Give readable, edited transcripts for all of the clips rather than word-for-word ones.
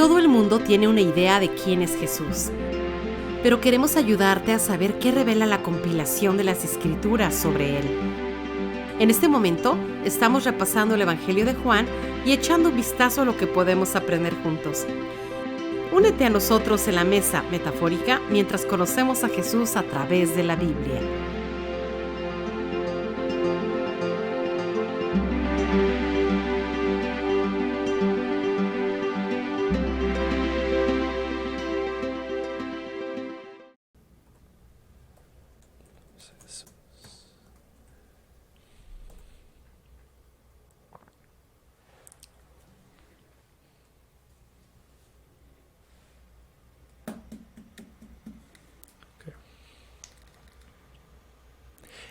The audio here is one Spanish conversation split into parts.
Todo el mundo tiene una idea de quién es Jesús, pero queremos ayudarte a saber qué revela la compilación de las Escrituras sobre Él. En este momento, estamos repasando el Evangelio de Juan y echando un vistazo a lo que podemos aprender juntos. Únete a nosotros en la mesa metafórica mientras conocemos a Jesús a través de la Biblia.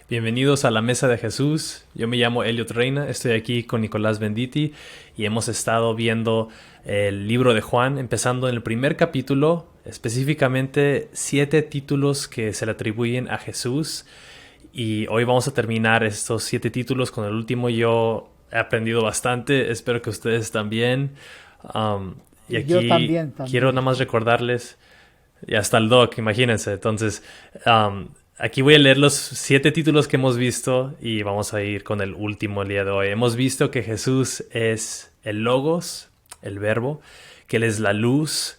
Bienvenidos a la Mesa de Jesús. Yo me llamo Elliot Reina, estoy aquí con Nicolás Venditti y hemos estado viendo el libro de Juan, empezando en el primer capítulo, específicamente 7 títulos que se le atribuyen a Jesús. Y hoy vamos a terminar estos 7 títulos con el último. Yo he aprendido bastante, espero que ustedes también. Y aquí yo también. Quiero nada más recordarles, y hasta el Doc, imagínense. Entonces, aquí voy a leer los 7 títulos que hemos visto y vamos a ir con el último el día de hoy. Hemos visto que Jesús es el Logos, el Verbo, que Él es la luz,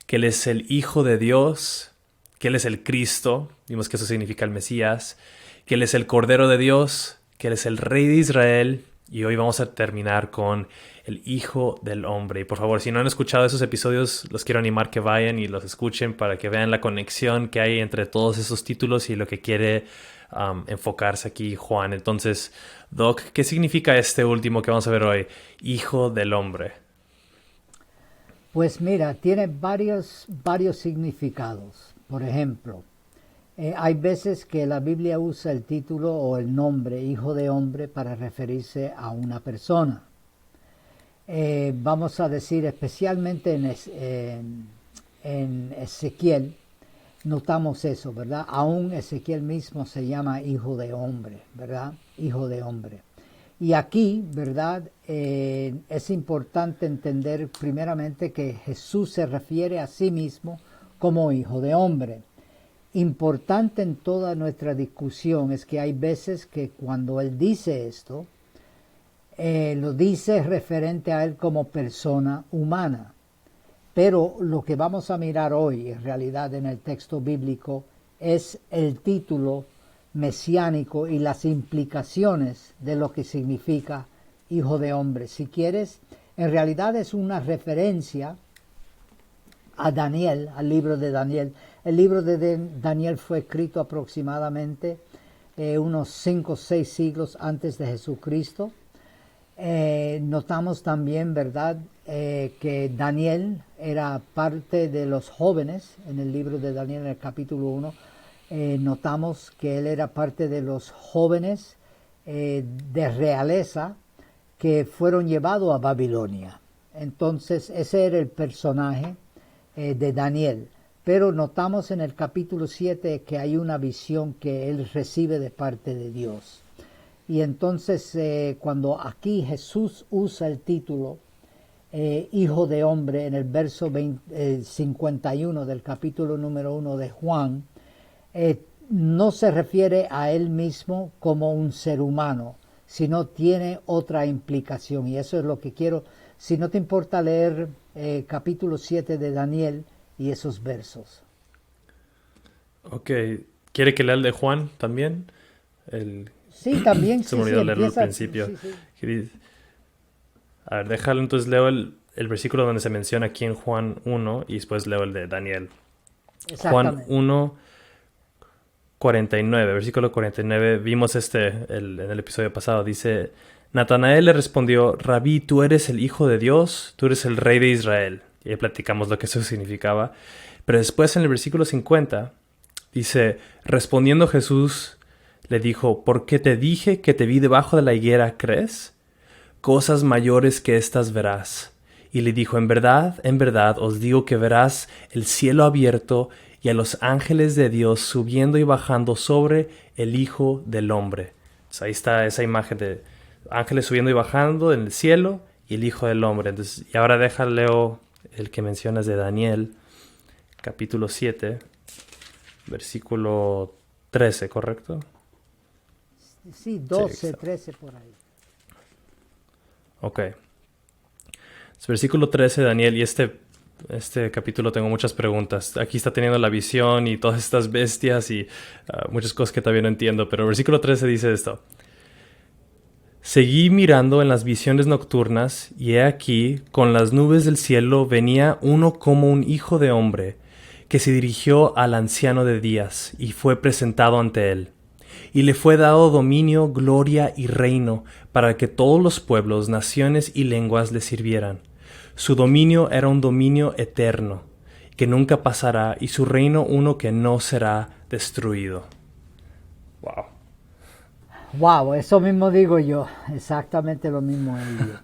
que Él es el Hijo de Dios, que Él es el Cristo, vimos que eso significa el Mesías, que Él es el Cordero de Dios, que Él es el Rey de Israel, y hoy vamos a terminar con el Hijo del Hombre. Y por favor, si no han escuchado esos episodios, los quiero animar que vayan y los escuchen para que vean la conexión que hay entre todos esos títulos y lo que quiere enfocarse aquí Juan. Entonces, Doc, ¿qué significa este último que vamos a ver hoy? Hijo del Hombre. Pues mira, tiene varios significados. Por ejemplo, hay veces que la Biblia usa el título o el nombre Hijo de Hombre para referirse a una persona. Vamos a decir, especialmente en Ezequiel, notamos eso, ¿verdad? Aún Ezequiel mismo se llama Hijo de Hombre, ¿verdad? Hijo de Hombre. Y aquí, ¿verdad? Es importante entender primeramente que Jesús se refiere a sí mismo como Hijo de Hombre. Importante en toda nuestra discusión es que hay veces que cuando Él dice esto, lo dice referente a Él como persona humana. Pero lo que vamos a mirar hoy, en realidad en el texto bíblico, es el título mesiánico y las implicaciones de lo que significa Hijo de Hombre. Si quieres, en realidad es una referencia a Daniel, al libro de Daniel. El libro de Daniel fue escrito aproximadamente unos 5 o 6 siglos antes de Jesucristo. Notamos también, ¿verdad?, que Daniel era parte de los jóvenes. En el libro de Daniel, en el capítulo 1, notamos que él era parte de los jóvenes de realeza que fueron llevados a Babilonia. Entonces, ese era el personaje de Daniel. Pero notamos en el capítulo 7 que hay una visión que él recibe de parte de Dios. Y entonces cuando aquí Jesús usa el título Hijo de Hombre en el verso 51 del capítulo número 1 de Juan, no se refiere a él mismo como un ser humano, sino tiene otra implicación. Y eso es lo que quiero, si no te importa leer capítulo 7 de Daniel y esos versos. Ok, ¿quiere que lea el de Juan también? Sí, también. Se me olvidó leerlo al principio. Sí. A ver, déjalo, entonces leo el versículo donde se menciona aquí en Juan 1 y después leo el de Daniel. Juan 1, 49, versículo 49. Vimos en el episodio pasado. Dice, Natanael le respondió, Rabí, tú eres el Hijo de Dios, tú eres el Rey de Israel. Y ahí platicamos lo que eso significaba. Pero después en el versículo 50 dice, respondiendo Jesús le dijo, ¿por qué te dije que te vi debajo de la higuera, crees? Cosas mayores que estas verás. Y le dijo, en verdad os digo que verás el cielo abierto y a los ángeles de Dios subiendo y bajando sobre el Hijo del Hombre. Entonces, ahí está esa imagen de ángeles subiendo y bajando en el cielo y el Hijo del Hombre. Entonces, y ahora leo el que mencionas de Daniel, capítulo 7, versículo 13, ¿correcto? Sí, 12, Sí, 13 por ahí. Ok. Es versículo 13, Daniel, y este capítulo tengo muchas preguntas. Aquí está teniendo la visión y todas estas bestias y muchas cosas que todavía no entiendo, pero versículo 13 dice esto. Seguí mirando en las visiones nocturnas, y he aquí, con las nubes del cielo venía uno como un hijo de hombre, que se dirigió al anciano de días, y fue presentado ante él. Y le fue dado dominio, gloria y reino, para que todos los pueblos, naciones y lenguas le sirvieran. Su dominio era un dominio eterno, que nunca pasará, y su reino uno que no será destruido. Wow. Wow, eso mismo digo yo, exactamente lo mismo digo.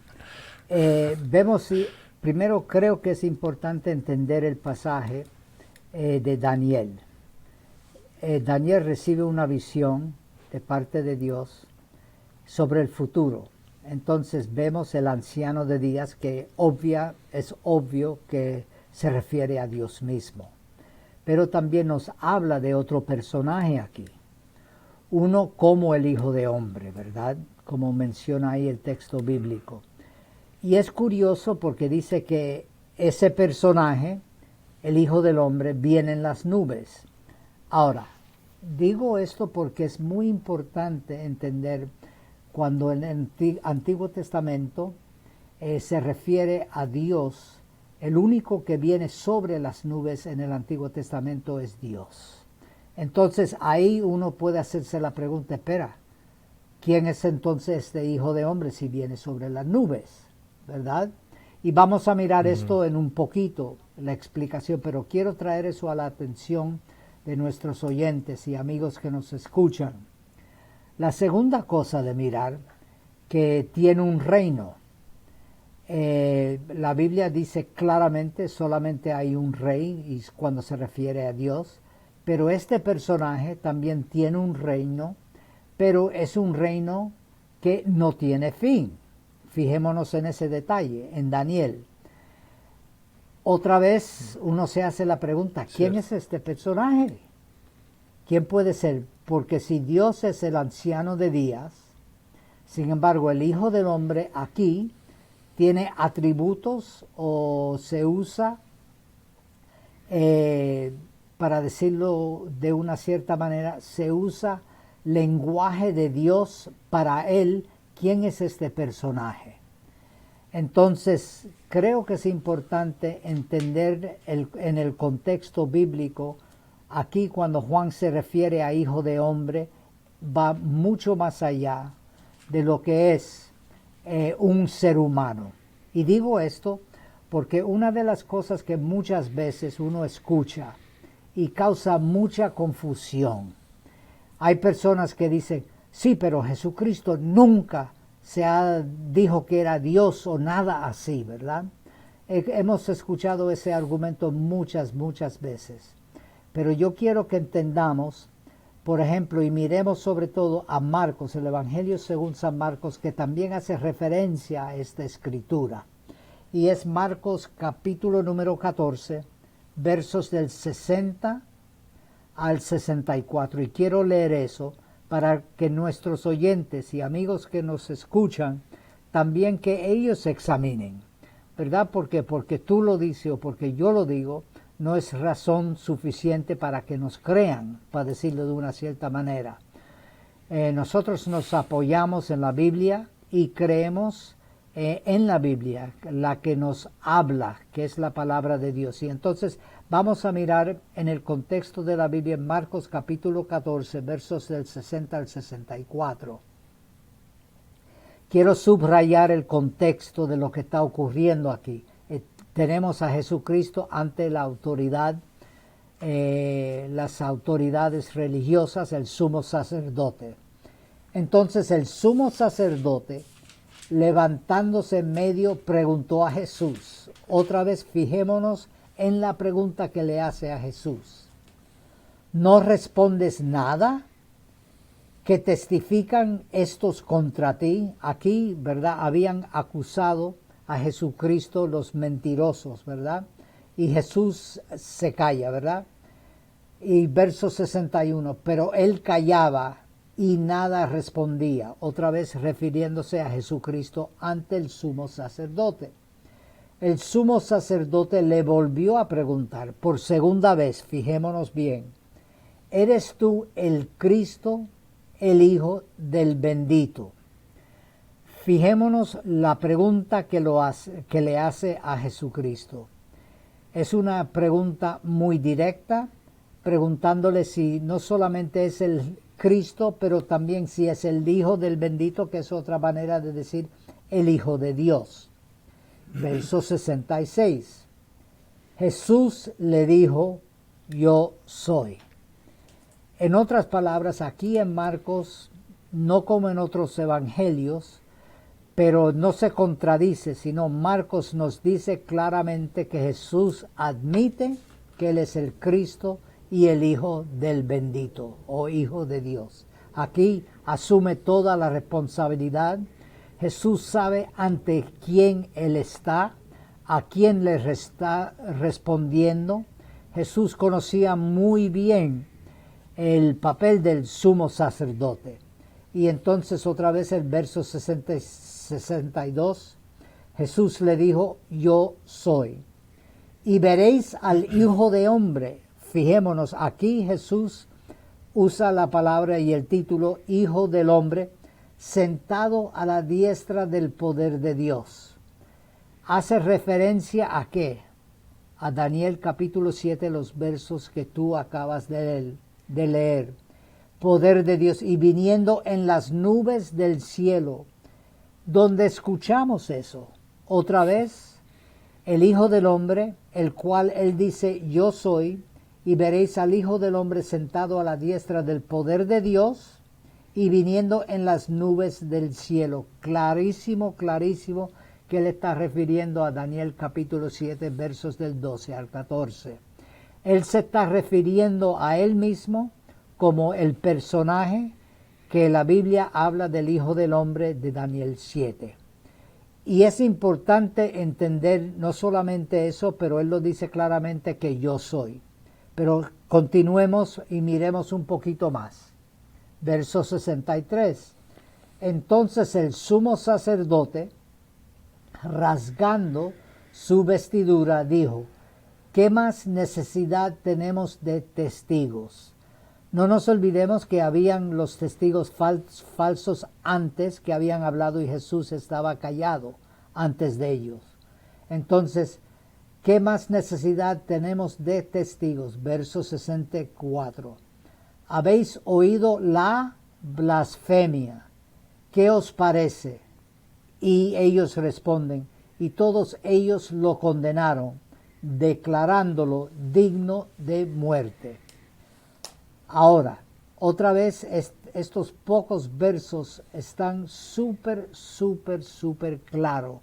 Vemos, primero creo que es importante entender el pasaje de Daniel. Daniel recibe una visión de parte de Dios sobre el futuro. Entonces vemos el anciano de días que es obvio que se refiere a Dios mismo. Pero también nos habla de otro personaje aquí. Uno como el Hijo de Hombre, ¿verdad? Como menciona ahí el texto bíblico. Y es curioso porque dice que ese personaje, el Hijo del Hombre, viene en las nubes. Ahora, digo esto porque es muy importante entender cuando en el Antiguo Testamento se refiere a Dios, el único que viene sobre las nubes en el Antiguo Testamento es Dios. Entonces ahí uno puede hacerse la pregunta, espera, ¿quién es entonces este Hijo de Hombre si viene sobre las nubes? ¿Verdad? Y vamos a mirar esto en un poquito, la explicación, pero quiero traer eso a la atención de nuestros oyentes y amigos que nos escuchan. La segunda cosa de mirar, que tiene un reino. La Biblia dice claramente, solamente hay un rey, y cuando se refiere a Dios, pero este personaje también tiene un reino, pero es un reino que no tiene fin. Fijémonos en ese detalle, en Daniel. Otra vez uno se hace la pregunta, ¿quién es este personaje? ¿Quién puede ser? Porque si Dios es el anciano de días, sin embargo el Hijo del Hombre aquí tiene atributos o se usa, para decirlo de una cierta manera, se usa lenguaje de Dios para él. ¿Quién es este personaje? Entonces, creo que es importante entender en el contexto bíblico, aquí cuando Juan se refiere a Hijo de Hombre, va mucho más allá de lo que es un ser humano. Y digo esto porque una de las cosas que muchas veces uno escucha y causa mucha confusión, hay personas que dicen, sí, pero Jesucristo nunca dijo que era Dios o nada así, ¿verdad? Hemos escuchado ese argumento muchas veces. Pero yo quiero que entendamos, por ejemplo, y miremos sobre todo a Marcos, el Evangelio según San Marcos, que también hace referencia a esta escritura. Y es Marcos capítulo número 14, versos del 60 al 64. Y quiero leer eso para que nuestros oyentes y amigos que nos escuchan, también que ellos examinen, ¿verdad? Porque tú lo dices o porque yo lo digo, no es razón suficiente para que nos crean, para decirlo de una cierta manera. Nosotros nos apoyamos en la Biblia y creemos en la Biblia, la que nos habla, que es la palabra de Dios. Y entonces vamos a mirar en el contexto de la Biblia en Marcos capítulo 14, versos del 60 al 64. Quiero subrayar el contexto de lo que está ocurriendo aquí. Tenemos a Jesucristo ante la autoridad, las autoridades religiosas, el sumo sacerdote. Entonces el sumo sacerdote, levantándose en medio, preguntó a Jesús. Otra vez fijémonos en la pregunta que le hace a Jesús. ¿No respondes nada? ¿Que testifican estos contra ti? Aquí, ¿verdad? Habían acusado a Jesucristo los mentirosos, ¿verdad? Y Jesús se calla, ¿verdad? Y verso 61, pero él callaba y nada respondía, otra vez refiriéndose a Jesucristo ante el sumo sacerdote. El sumo sacerdote le volvió a preguntar por segunda vez, fijémonos bien, ¿eres tú el Cristo, el Hijo del bendito? Fijémonos la pregunta que le hace a Jesucristo. Es una pregunta muy directa, preguntándole si no solamente es el Cristo, pero también si es el Hijo del bendito, que es otra manera de decir el Hijo de Dios. Verso 66. Jesús le dijo, yo soy. En otras palabras, aquí en Marcos, no como en otros evangelios, pero no se contradice, sino Marcos nos dice claramente que Jesús admite que Él es el Cristo y el Hijo del bendito o Hijo de Dios. Aquí asume toda la responsabilidad. Jesús sabe ante quién Él está, a quién le está respondiendo. Jesús conocía muy bien el papel del sumo sacerdote. Y entonces otra vez el verso 62, Jesús le dijo, yo soy. Y veréis al Hijo de Hombre. Fijémonos, aquí Jesús usa la palabra y el título Hijo del Hombre, sentado a la diestra del poder de Dios. ¿Hace referencia a qué? A Daniel capítulo 7, los versos que tú acabas de leer. Poder de Dios y viniendo en las nubes del cielo. Donde escuchamos eso, otra vez, el Hijo del Hombre, el cual Él dice, yo soy, y veréis al Hijo del Hombre sentado a la diestra del poder de Dios y viniendo en las nubes del cielo. Clarísimo, clarísimo que Él está refiriendo a Daniel capítulo 7, versos del 12 al 14. Él se está refiriendo a Él mismo como el personaje que la Biblia habla del Hijo del Hombre de Daniel 7. Y es importante entender no solamente eso, pero Él lo dice claramente que yo soy. Pero continuemos y miremos un poquito más. Verso 63. Entonces el sumo sacerdote, rasgando su vestidura, dijo, ¿qué más necesidad tenemos de testigos? No nos olvidemos que habían los testigos falsos antes que habían hablado y Jesús estaba callado antes de ellos. Entonces, ¿qué más necesidad tenemos de testigos? Verso 64. Habéis oído la blasfemia. ¿Qué os parece? Y ellos responden, y todos ellos lo condenaron, declarándolo digno de muerte. Ahora, otra vez estos pocos versos están súper claros.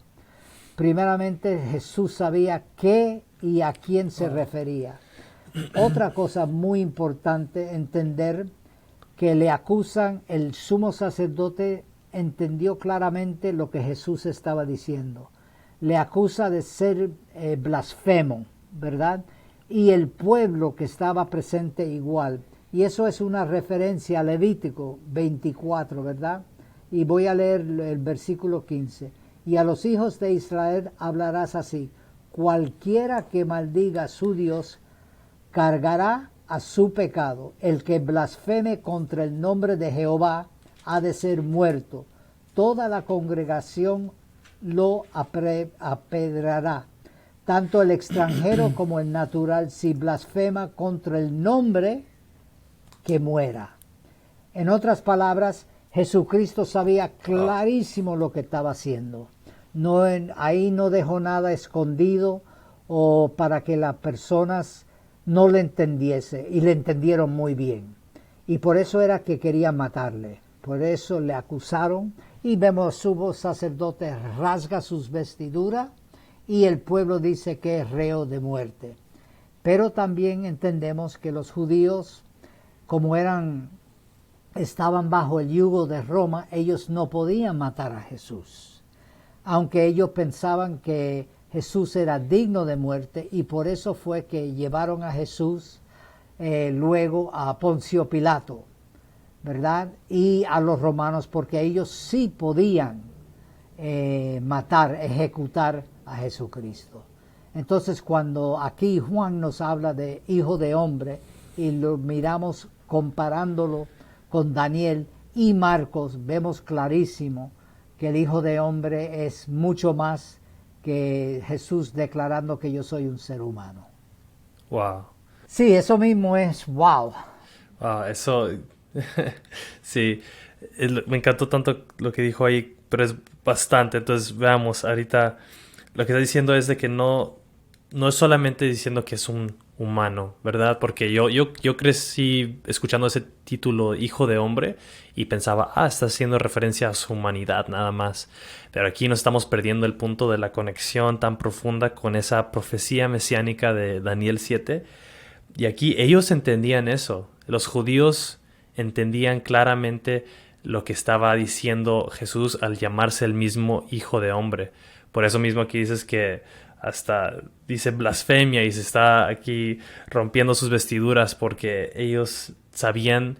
Primeramente, Jesús sabía qué y a quién se refería. Otra cosa muy importante, entender que le acusan, el sumo sacerdote entendió claramente lo que Jesús estaba diciendo. Le acusa de ser blasfemo, ¿verdad? Y el pueblo que estaba presente igual. Y eso es una referencia a Levítico 24, ¿verdad? Y voy a leer el versículo 15. Y a los hijos de Israel hablarás así, cualquiera que maldiga a su Dios cargará a su pecado. El que blasfeme contra el nombre de Jehová ha de ser muerto. Toda la congregación lo apedrará, tanto el extranjero como el natural, si blasfema contra el nombre, que muera. En otras palabras, Jesucristo sabía clarísimo lo que estaba haciendo. Ahí no dejó nada escondido o para que las personas no le entendiese, y le entendieron muy bien. Y por eso era que querían matarle. Por eso le acusaron y vemos sumo sacerdote rasga sus vestiduras y el pueblo dice que es reo de muerte. Pero también entendemos que los judíos, como estaban bajo el yugo de Roma, ellos no podían matar a Jesús. aunque ellos pensaban que Jesús era digno de muerte, y por eso fue que llevaron a Jesús luego a Poncio Pilato, ¿verdad? Y a los romanos, porque ellos sí podían matar, ejecutar a Jesucristo. Entonces, cuando aquí Juan nos habla de hijo de hombre y lo miramos comparándolo con Daniel y Marcos, vemos clarísimo que el hijo de hombre es mucho más que Jesús declarando que yo soy un ser humano. Wow. Sí, eso mismo es wow. Wow, eso, sí, me encantó tanto lo que dijo ahí, pero es bastante. Entonces, veamos, ahorita lo que está diciendo es de que no es solamente diciendo que es un humano, ¿verdad? Porque yo crecí escuchando ese título, Hijo de Hombre, y pensaba, está haciendo referencia a su humanidad nada más. Pero aquí nos estamos perdiendo el punto de la conexión tan profunda con esa profecía mesiánica de Daniel 7. Y aquí ellos entendían eso. Los judíos entendían claramente lo que estaba diciendo Jesús al llamarse el mismo Hijo de Hombre. Por eso mismo aquí dices que hasta dice blasfemia y se está aquí rompiendo sus vestiduras, porque ellos sabían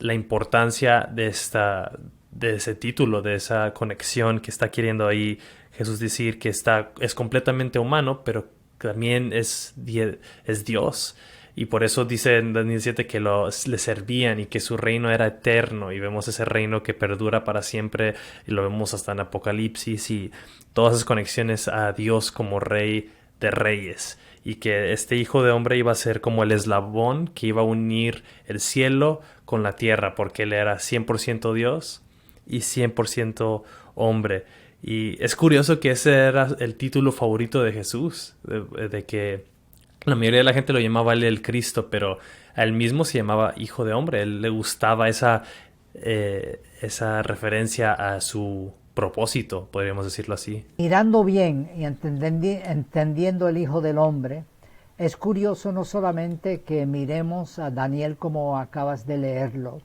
la importancia de ese título, de esa conexión que está queriendo ahí Jesús decir, que es completamente humano, pero también es Dios. Y por eso dice en Daniel 7 que le servían y que su reino era eterno. Y vemos ese reino que perdura para siempre. Y lo vemos hasta en Apocalipsis. Y todas esas conexiones a Dios como Rey de Reyes. Y que este Hijo de Hombre iba a ser como el eslabón que iba a unir el cielo con la tierra. Porque Él era 100% Dios y 100% hombre. Y es curioso que ese era el título favorito de Jesús. De que la mayoría de la gente lo llamaba él el Cristo, pero a él mismo se llamaba Hijo de Hombre. A él le gustaba esa referencia a su propósito, podríamos decirlo así. Mirando bien y entendiendo el Hijo del Hombre, es curioso no solamente que miremos a Daniel como acabas de leerlo,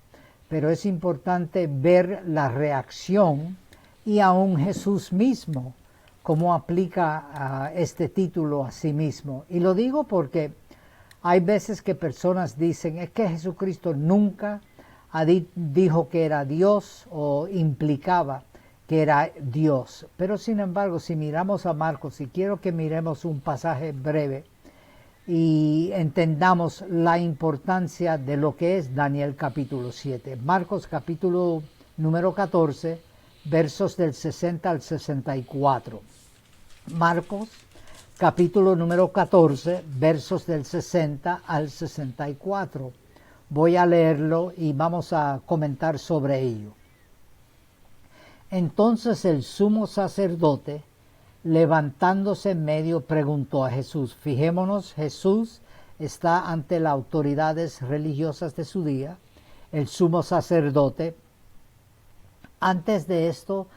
pero es importante ver la reacción y aún Jesús mismo, cómo aplica este título a sí mismo. Y lo digo porque hay veces que personas dicen, es que Jesucristo nunca dijo que era Dios o implicaba que era Dios. Pero sin embargo, si miramos a Marcos, y quiero que miremos un pasaje breve y entendamos la importancia de lo que es Daniel capítulo 7. Marcos capítulo número 14, versos del 60 al 64. Marcos, capítulo número 14, versos del 60 al 64. Voy a leerlo y vamos a comentar sobre ello. Entonces el sumo sacerdote, levantándose en medio, preguntó a Jesús. Fijémonos, Jesús está ante las autoridades religiosas de su día, el sumo sacerdote. Antes de esto,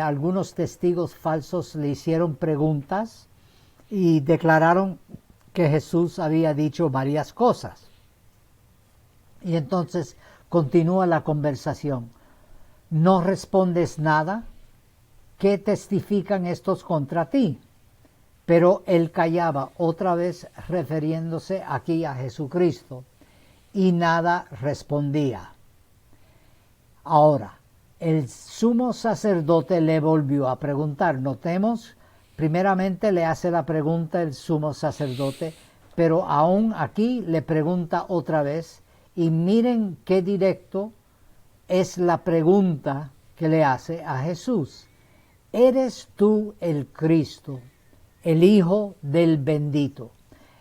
algunos testigos falsos le hicieron preguntas y declararon que Jesús había dicho varias cosas. Y entonces continúa la conversación. ¿No respondes nada? ¿Qué testifican estos contra ti? Pero él callaba, otra vez refiriéndose aquí a Jesucristo, y nada respondía. Ahora, el sumo sacerdote le volvió a preguntar. Notemos, primeramente le hace la pregunta el sumo sacerdote, pero aún aquí le pregunta otra vez, y miren qué directo es la pregunta que le hace a Jesús. ¿Eres tú el Cristo, el Hijo del Bendito?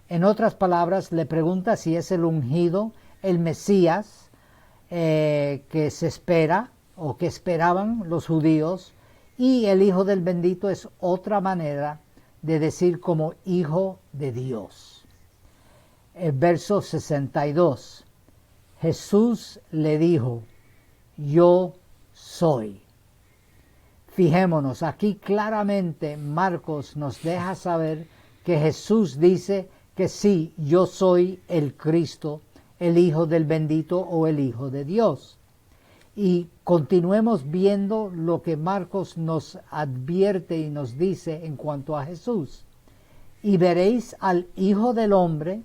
En otras palabras, le pregunta si es el ungido, el Mesías, que se espera, o que esperaban los judíos, y el Hijo del Bendito es otra manera de decir como Hijo de Dios. El verso 62, Jesús le dijo, yo soy. Fijémonos, aquí claramente Marcos nos deja saber que Jesús dice que sí, yo soy el Cristo, el Hijo del Bendito o el Hijo de Dios. y continuemos viendo lo que Marcos nos advierte y nos dice en cuanto a Jesús. Y veréis al Hijo del Hombre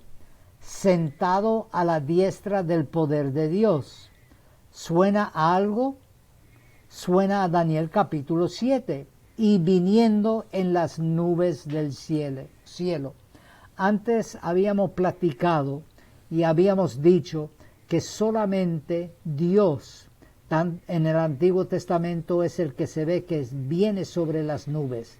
sentado a la diestra del poder de Dios. ¿Suena a algo? Suena a Daniel capítulo 7. Y viniendo en las nubes del cielo. Antes habíamos platicado y habíamos dicho que solamente Dios en el Antiguo Testamento es el que se ve que viene sobre las nubes.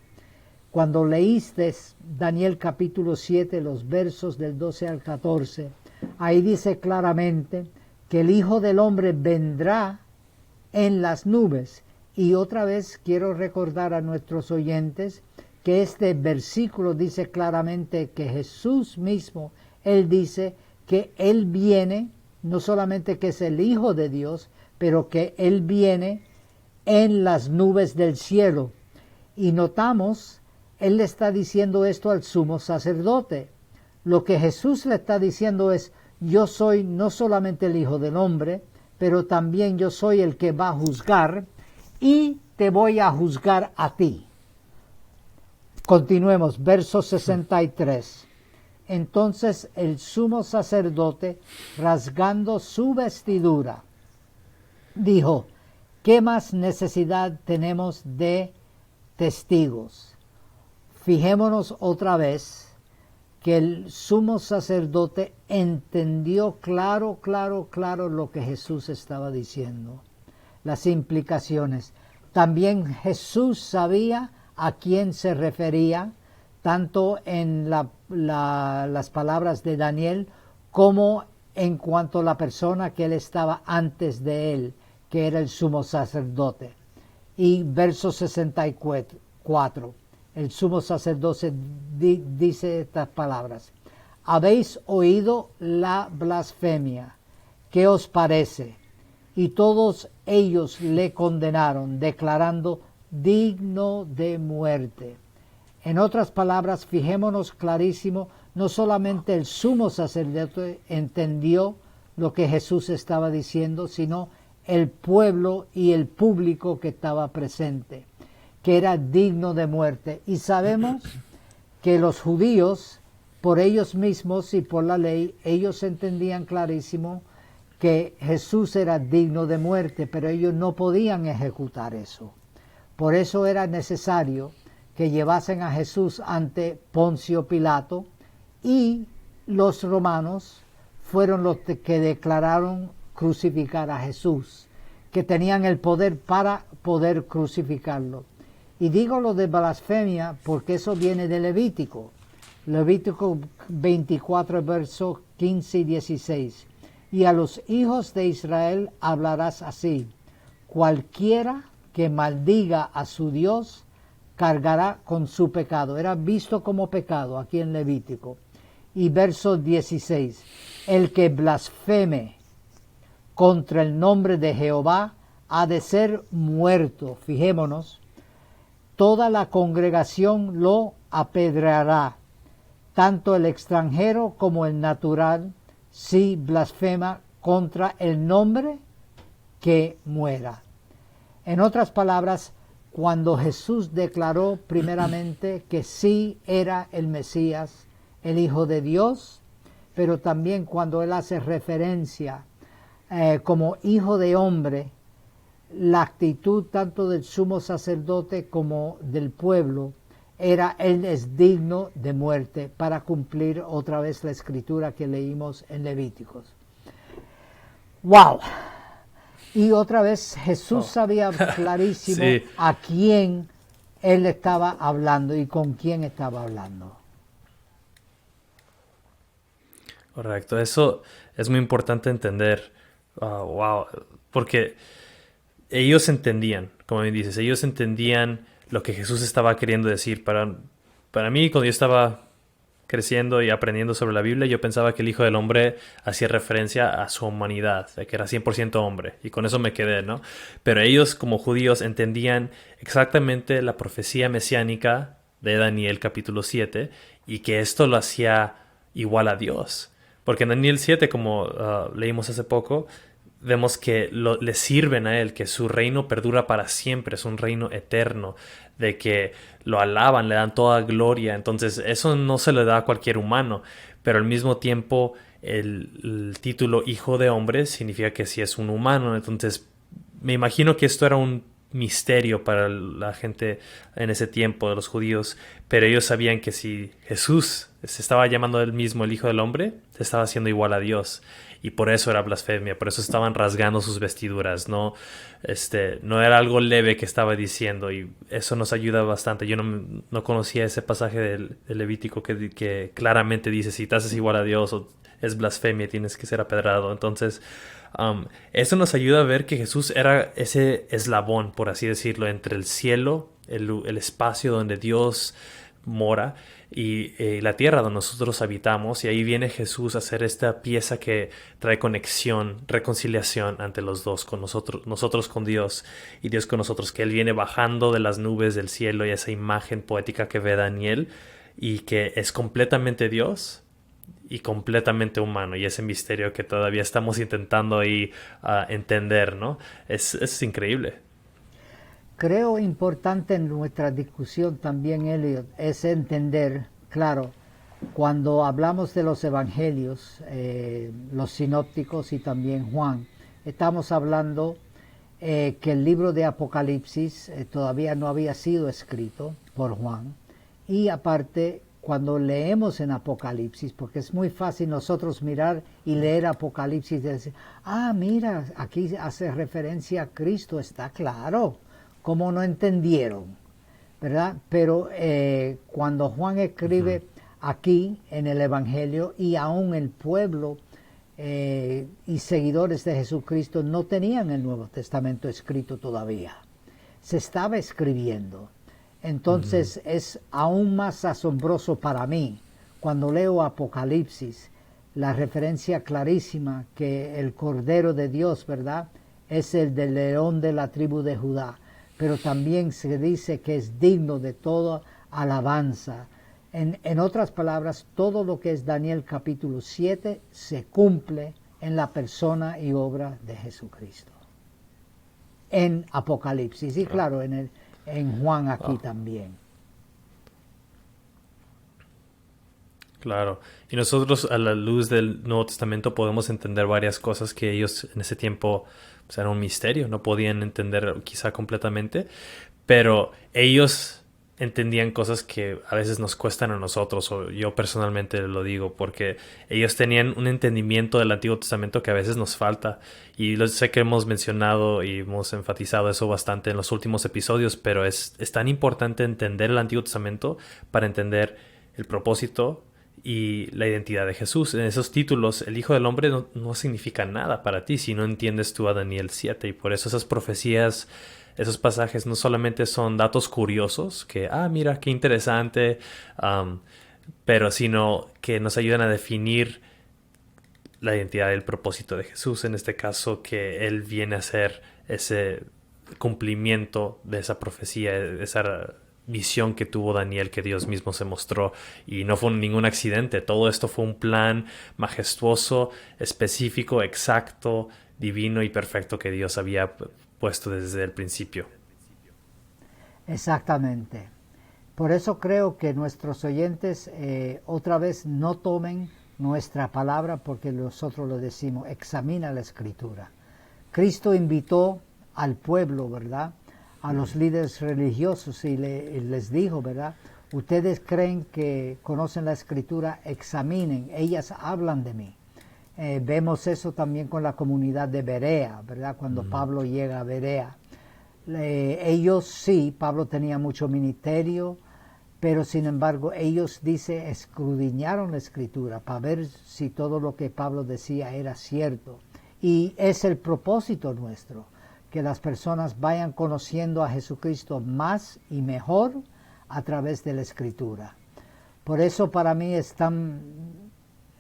Cuando leíste Daniel capítulo 7, los versos del 12 al 14, ahí dice claramente que el Hijo del Hombre vendrá en las nubes. Y otra vez quiero recordar a nuestros oyentes que este versículo dice claramente que Jesús mismo, Él dice que Él viene, no solamente que es el Hijo de Dios, pero que Él viene en las nubes del cielo. Y notamos, Él le está diciendo esto al sumo sacerdote. Lo que Jesús le está diciendo es, yo soy no solamente el Hijo del Hombre, pero también yo soy el que va a juzgar y te voy a juzgar a ti. Continuemos, verso 63. Entonces el sumo sacerdote, rasgando su vestidura, dijo, ¿qué más necesidad tenemos de testigos? Fijémonos otra vez que el sumo sacerdote entendió claro lo que Jesús estaba diciendo, las implicaciones. También Jesús sabía a quién se refería, tanto en las palabras de Daniel como en cuanto a la persona que él estaba antes de él, que era el sumo sacerdote. Y verso 64, el sumo sacerdote dice estas palabras, habéis oído la blasfemia, ¿qué os parece? Y todos ellos le condenaron, declarando digno de muerte. En otras palabras, fijémonos clarísimo, no solamente el sumo sacerdote entendió lo que Jesús estaba diciendo, sino el pueblo y el público que estaba presente, que era digno de muerte. Y sabemos que los judíos, por ellos mismos y por la ley, ellos entendían clarísimo que Jesús era digno de muerte, pero ellos no podían ejecutar eso. Por eso era necesario que llevasen a Jesús ante Poncio Pilato, y los romanos fueron los que declararon crucificar a Jesús, que tenían el poder para poder crucificarlo. Y digo lo de blasfemia porque eso viene de Levítico. Levítico 24, versos 15 y 16. Y a los hijos de Israel hablarás así: cualquiera que maldiga a su Dios cargará con su pecado. Era visto como pecado aquí en Levítico. Y verso 16. El que blasfeme contra el nombre de Jehová ha de ser muerto. Fijémonos. Toda la congregación lo apedreará, tanto el extranjero como el natural, si blasfema contra el nombre, que muera. En otras palabras, cuando Jesús declaró primeramente que sí era el Mesías, el Hijo de Dios, pero también cuando él hace referencia como Hijo de Hombre, la actitud tanto del sumo sacerdote como del pueblo era: él es digno de muerte, para cumplir otra vez la escritura que leímos en Levíticos. ¡Wow! Y otra vez Jesús sabía clarísimo sí. a quién él estaba hablando y con quién estaba hablando. Correcto, eso es muy importante entender. Wow, porque ellos entendían, como bien dices, ellos entendían lo que Jesús estaba queriendo decir. Para mí, cuando yo estaba creciendo y aprendiendo sobre la Biblia, yo pensaba que el Hijo del Hombre hacía referencia a su humanidad, de que era 100% hombre, y con eso me quedé, ¿no? Pero ellos, como judíos, entendían exactamente la profecía mesiánica de Daniel capítulo 7, y que esto lo hacía igual a Dios. Porque en Daniel 7, como leímos hace poco, vemos que le sirven a él, que su reino perdura para siempre, es un reino eterno, de que lo alaban, le dan toda gloria. Entonces eso no se le da a cualquier humano, pero al mismo tiempo el título hijo de hombre significa que sí es un humano. Entonces me imagino que esto era un misterio para la gente en ese tiempo de los judíos, pero ellos sabían que si Jesús se estaba llamando él mismo el hijo del hombre, se estaba haciendo igual a Dios, y por eso era blasfemia, por eso estaban rasgando sus vestiduras. No era algo leve que estaba diciendo, y eso nos ayuda bastante. Yo no conocía ese pasaje del Levítico que claramente dice: si te haces igual a Dios, o es blasfemia, tienes que ser apedrado. Entonces eso nos ayuda a ver que Jesús era ese eslabón, por así decirlo, entre el cielo, el espacio donde Dios mora, y la tierra donde nosotros habitamos. Y ahí viene Jesús a ser esta pieza que trae conexión, reconciliación ante los dos, con nosotros con Dios y Dios con nosotros, que Él viene bajando de las nubes del cielo, y esa imagen poética que ve Daniel, y que es completamente Dios y completamente humano, y ese misterio que todavía estamos intentando ahí entender, ¿no? Es increíble. Creo importante en nuestra discusión también, Elliot, es entender, claro, cuando hablamos de los evangelios, los sinópticos y también Juan, estamos hablando que el libro de Apocalipsis todavía no había sido escrito por Juan, y aparte, cuando leemos en Apocalipsis, porque es muy fácil nosotros mirar y leer Apocalipsis y decir: mira, aquí hace referencia a Cristo, está claro, ¿cómo no entendieron? ¿Verdad? Pero cuando Juan escribe aquí en el Evangelio, y aún el pueblo y seguidores de Jesucristo no tenían el Nuevo Testamento escrito todavía, se estaba escribiendo. Entonces es aún más asombroso para mí cuando leo Apocalipsis, la referencia clarísima que el Cordero de Dios, ¿verdad?, es el del león de la tribu de Judá, pero también se dice que es digno de toda alabanza. En otras palabras, todo lo que es Daniel capítulo 7 se cumple en la persona y obra de Jesucristo. En Apocalipsis, y claro, en Juan aquí también. Claro. Y nosotros, a la luz del Nuevo Testamento, podemos entender varias cosas que ellos en ese tiempo, pues, era un misterio, no podían entender quizá completamente, pero ellos entendían cosas que a veces nos cuestan a nosotros, o yo personalmente lo digo, porque ellos tenían un entendimiento del Antiguo Testamento que a veces nos falta, y sé que hemos mencionado y hemos enfatizado eso bastante en los últimos episodios, pero es tan importante entender el Antiguo Testamento para entender el propósito y la identidad de Jesús. En esos títulos, el Hijo del Hombre no significa nada para ti si no entiendes tú a Daniel 7, y por eso esas profecías, esos pasajes no solamente son datos curiosos, que, mira, qué interesante, pero sino que nos ayudan a definir la identidad y el propósito de Jesús. En este caso, que Él viene a ser ese cumplimiento de esa profecía, esa visión que tuvo Daniel, que Dios mismo se mostró, y no fue ningún accidente. Todo esto fue un plan majestuoso, específico, exacto, divino y perfecto que Dios había puesto desde el principio. Exactamente. Por eso creo que nuestros oyentes otra vez no tomen nuestra palabra porque nosotros lo decimos: examina la Escritura. Cristo invitó al pueblo, ¿verdad?, a los líderes religiosos, y les dijo, ¿verdad?, ustedes creen que conocen la Escritura, examinen, ellas hablan de mí. Vemos eso también con la comunidad de Berea, ¿verdad?, cuando Pablo llega a Berea. Ellos sí, Pablo tenía mucho ministerio, pero sin embargo ellos, dice, escudriñaron la Escritura para ver si todo lo que Pablo decía era cierto. Y es el propósito nuestro, que las personas vayan conociendo a Jesucristo más y mejor a través de la Escritura. Por eso para mí es tan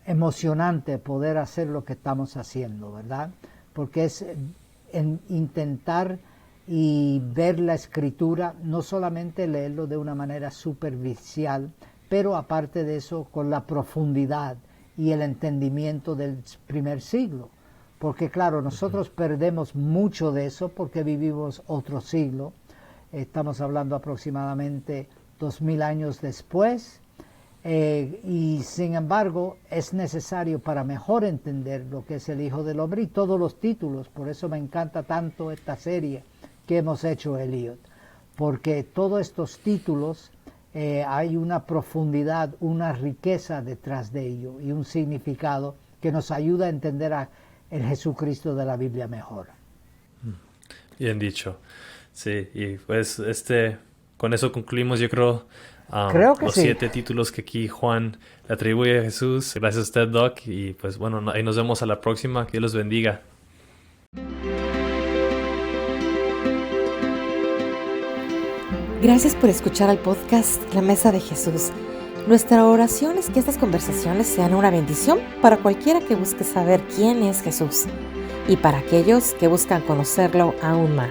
emocionante poder hacer lo que estamos haciendo, ¿verdad? Porque es intentar y ver la Escritura, no solamente leerlo de una manera superficial, pero aparte de eso con la profundidad y el entendimiento del primer siglo. porque claro, nosotros perdemos mucho de eso porque vivimos otro siglo. Estamos hablando aproximadamente 2000 años después, y sin embargo es necesario para mejor entender lo que es el Hijo del Hombre y todos los títulos. Por eso me encanta tanto esta serie que hemos hecho, Elliot, porque todos estos títulos hay una profundidad, una riqueza detrás de ello y un significado que nos ayuda a entender a el Jesucristo de la Biblia mejor. Bien dicho. Sí, y pues con eso concluimos, yo creo, Creo que los sí. 7 títulos que aquí Juan le atribuye a Jesús. Gracias a usted, Doc, y pues bueno, ahí nos vemos a la próxima. Que Dios los bendiga. Gracias por escuchar al podcast La Mesa de Jesús. Nuestra oración es que estas conversaciones sean una bendición para cualquiera que busque saber quién es Jesús y para aquellos que buscan conocerlo aún más.